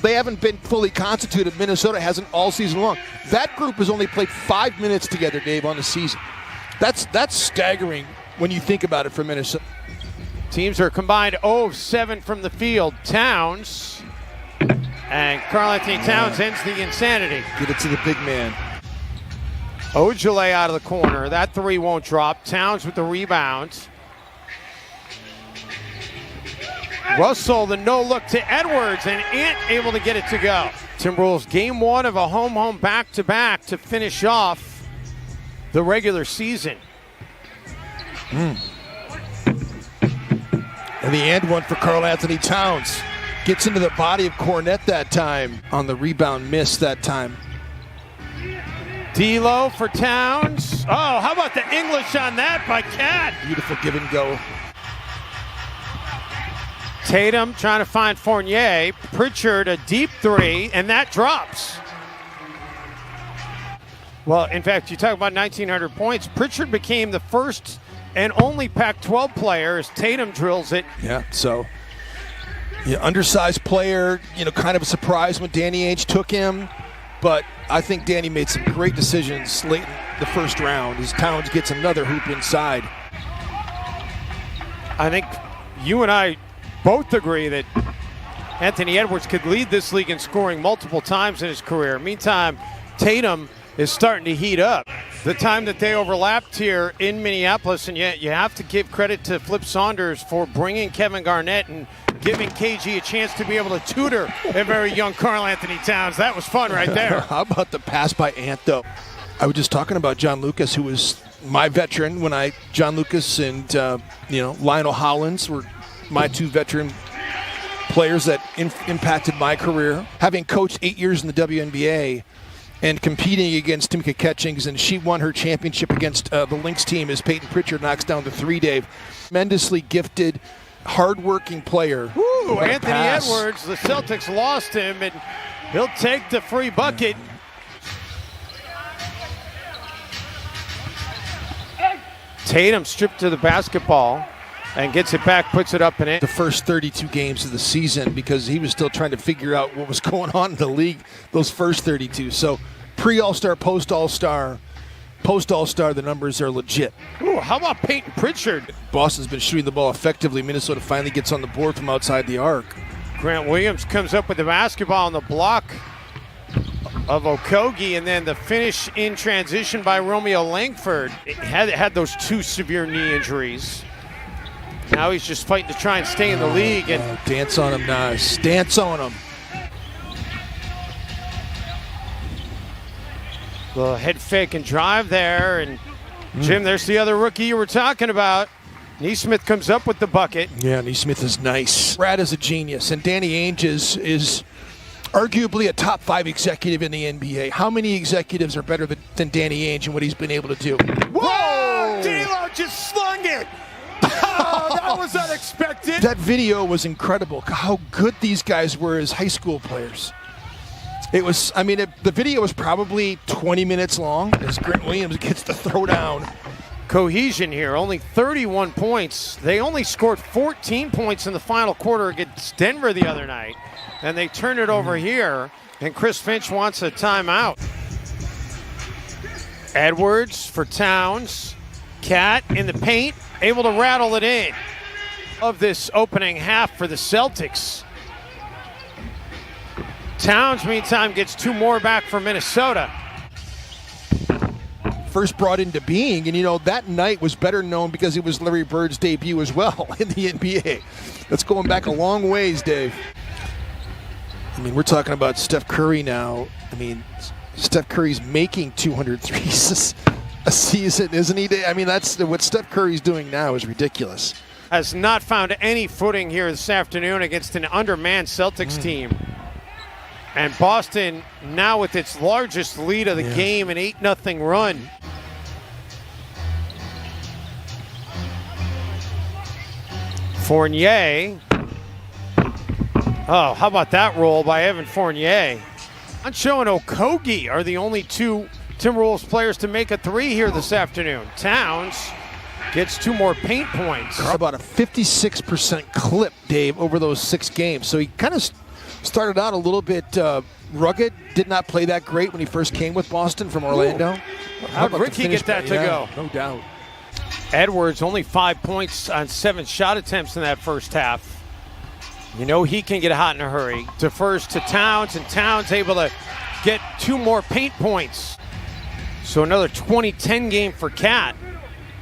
They haven't been fully constituted. Minnesota hasn't all season long. That group has only played 5 minutes together, Dave, on the season. That's staggering when you think about it for Minnesota. Teams are combined 0 of 7 from the field. Towns and Karl-Anthony Towns ends the insanity. Get it to the big man. Ojale out of the corner. That three won't drop. Towns with the rebound. Russell, the no-look to Edwards, and Ant able to get it to go. Timberwolves game one of a home back-to-back to finish off the regular season. And the and one for Karl-Anthony Towns. Gets into the body of Cornette that time. On the rebound miss that time. D'Lo for Towns. Oh, how about the English on that by Cat? Beautiful give and go. Tatum trying to find Fournier. Pritchard a deep three, and that drops. Well, in fact, you talk about 1,900 points. Pritchard became the first and only Pac-12 player as Tatum drills it. Yeah, so undersized player, kind of a surprise when Danny Ainge took him. But I think Danny made some great decisions late in the first round as Towns gets another hoop inside. I think you and I both agree that Anthony Edwards could lead this league in scoring multiple times in his career. Meantime, Tatum is starting to heat up. The time that they overlapped here in Minneapolis, and yet you have to give credit to Flip Saunders for bringing Kevin Garnett and giving KG a chance to be able to tutor a very young Karl-Anthony Towns. That was fun right there. How about the pass by Ant, though? I was just talking about John Lucas, who was my veteran when John Lucas and Lionel Hollins were my two veteran players that impacted my career. Having coached 8 years in the WNBA and competing against Timka Catchings, and she won her championship against the Lynx team as Peyton Pritchard knocks down the three, Dave. Tremendously gifted, hardworking player. Ooh, Anthony Edwards, the Celtics lost him, and he'll take the free bucket. Tatum stripped to the basketball and gets it back, puts it up and in. The first 32 games of the season, because he was still trying to figure out what was going on in the league those first 32. So pre-All-Star, post-All-Star, the numbers are legit. Ooh, how about Peyton Pritchard? Boston's been shooting the ball effectively. Minnesota finally gets on the board from outside the arc. Grant Williams comes up with the basketball on the block of Okogie, and then the finish in transition by Romeo Langford. It had those two severe knee injuries. Now he's just fighting to try and stay in the league. And dance on him, Nas. Dance on him. The head fake and drive there. And Jim, there's the other rookie you were talking about. Neesmith comes up with the bucket. Yeah, Neesmith is nice. Brad is a genius, and Danny Ainge is arguably a top 5 executive in the NBA. How many executives are better than Danny Ainge and what he's been able to do? Whoa! D'Lo just slung it! Oh, that was unexpected. That video was incredible. How good these guys were as high school players. It was, the video was probably 20 minutes long as Grant Williams gets the throwdown. Cohesion here, only 31 points. They only scored 14 points in the final quarter against Denver the other night. And they turned it over here, and Chris Finch wants a timeout. Edwards for Towns. Cat in the paint, able to rattle it in. Of this opening half for the Celtics. Towns, meantime, gets 2 more back for Minnesota. First brought into being, and that night was better known because it was Larry Bird's debut as well in the NBA. That's going back a long ways, Dave. We're talking about Steph Curry now. Steph Curry's making 200 threes a season, isn't he? That's what Steph Curry's doing now is ridiculous. Has not found any footing here this afternoon against an undermanned Celtics team. And Boston now with its largest lead of the game, an 8-0 run. Fournier. Oh, how about that roll by Evan Fournier? Ancho and Okogie are the only two Timberwolves players to make a 3 here this afternoon. Towns Gets 2 more paint points. About a 56% clip, Dave, over those 6 games. So he kind of started out a little bit rugged. Did not play that great when he first came with Boston from Orlando. How'd Ricky get that to go? No doubt. Edwards only 5 points on 7 shot attempts in that first half. You know he can get hot in a hurry. Defers to Towns, and Towns able to get 2 more paint points. So another 20-10 game for Cat.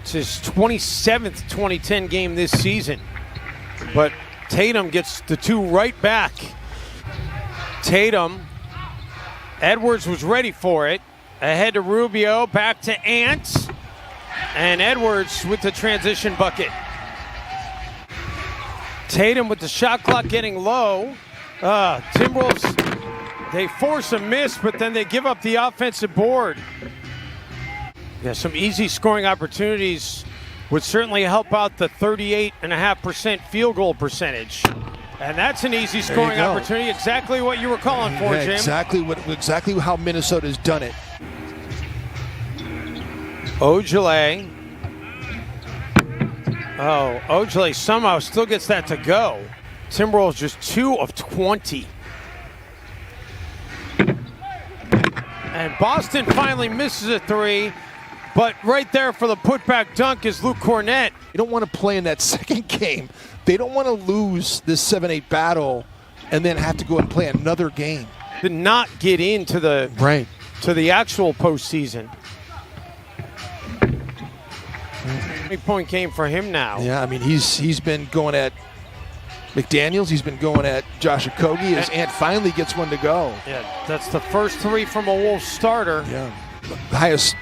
It's his 27th 20-10 game this season. But Tatum gets the 2 right back. Tatum, Edwards was ready for it. Ahead to Rubio, back to Ant. And Edwards with the transition bucket. Tatum with the shot clock getting low. Timberwolves, they force a miss, but then they give up the offensive board. Yeah, some easy scoring opportunities would certainly help out the 38.5% field goal percentage. And that's an easy scoring opportunity. Exactly what you were calling for, Jim. Exactly how Minnesota's done it. Ojale. Ojale somehow still gets that to go. Timberwolves just 2 of 20. And Boston finally misses a 3, but right there for the putback dunk is Luke Cornett. You don't want to play in that second game. They don't want to lose this 7-8 battle and then have to go and play another game. Did not get into the actual postseason. 20-point game for him now. Yeah, I mean he's been going at McDaniels. He's been going at Josh Okogie. His Ant finally gets one to go. Yeah, that's the first 3 from a Wolves starter. Yeah, the highest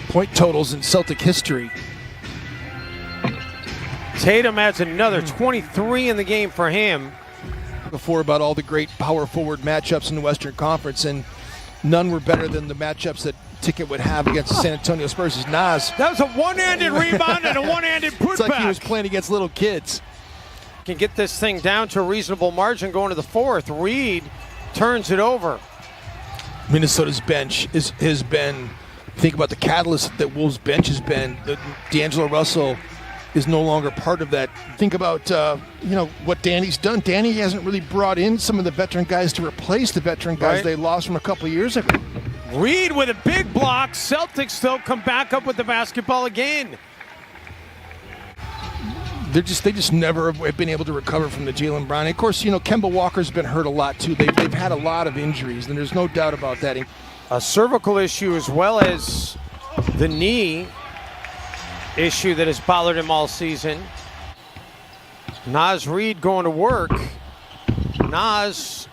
point totals in Celtic history. Tatum adds another 23 in the game for him. Before about all the great power forward matchups in the Western Conference, and none were better than the matchups that Ticket would have against the San Antonio Spurs. Is Nas. That was a one-handed rebound and a one-handed putback. It's like he was playing against little kids. Can get this thing down to a reasonable margin going to the 4th. Reed turns it over. Minnesota's bench has been, think about the catalyst that Wolves' bench has been. D'Angelo Russell is no longer part of that. Think about what Danny's done. Danny hasn't really brought in some of the veteran guys to replace the veteran guys they lost from a couple of years ago. Reed with a big block. Celtics still come back up with the basketball again. They just never have been able to recover from the Jaylen Brown. And of course, Kemba Walker's been hurt a lot too. They've had a lot of injuries, and there's no doubt about that. A cervical issue as well as the knee issue that has bothered him all season. Naz Reid going to work. Naz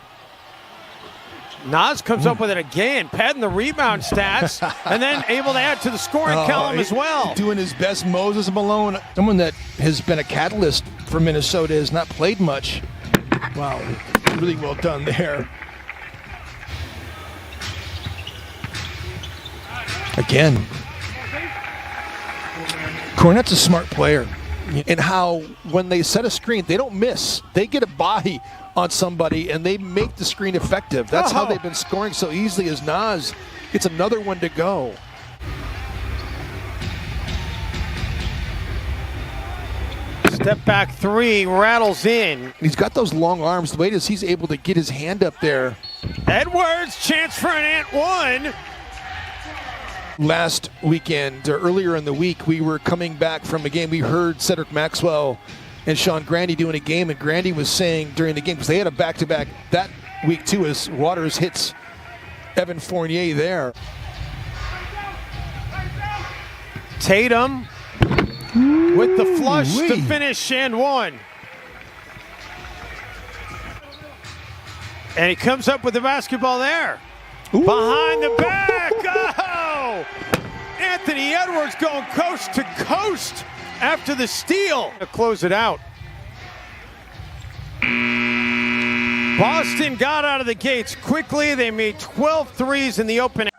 comes up with it again, padding the rebound stats, and then able to add to the scoring column as well. Doing his best, Moses Malone, someone that has been a catalyst for Minnesota, has not played much. Wow, really well done there. Again, Cornette's a smart player. And how when they set a screen, they don't miss. They get a body on somebody and they make the screen effective. That's how they've been scoring so easily, as Nas gets another one to go. Step back 3, rattles in. He's got those long arms. The way he's able to get his hand up there. Edwards, chance for an Ant 1. Last weekend, or earlier in the week, we were coming back from a game. We heard Cedric Maxwell and Sean Grandy doing a game, and Grandy was saying during the game, because they had a back-to-back that week too, as Waters hits Evan Fournier there. Tatum with the flush to finish and 1. And he comes up with the basketball there. Behind the back. Oh! Anthony Edwards going coast to coast after the steal. To close it out. Boston got out of the gates quickly. They made 12 threes in the opening.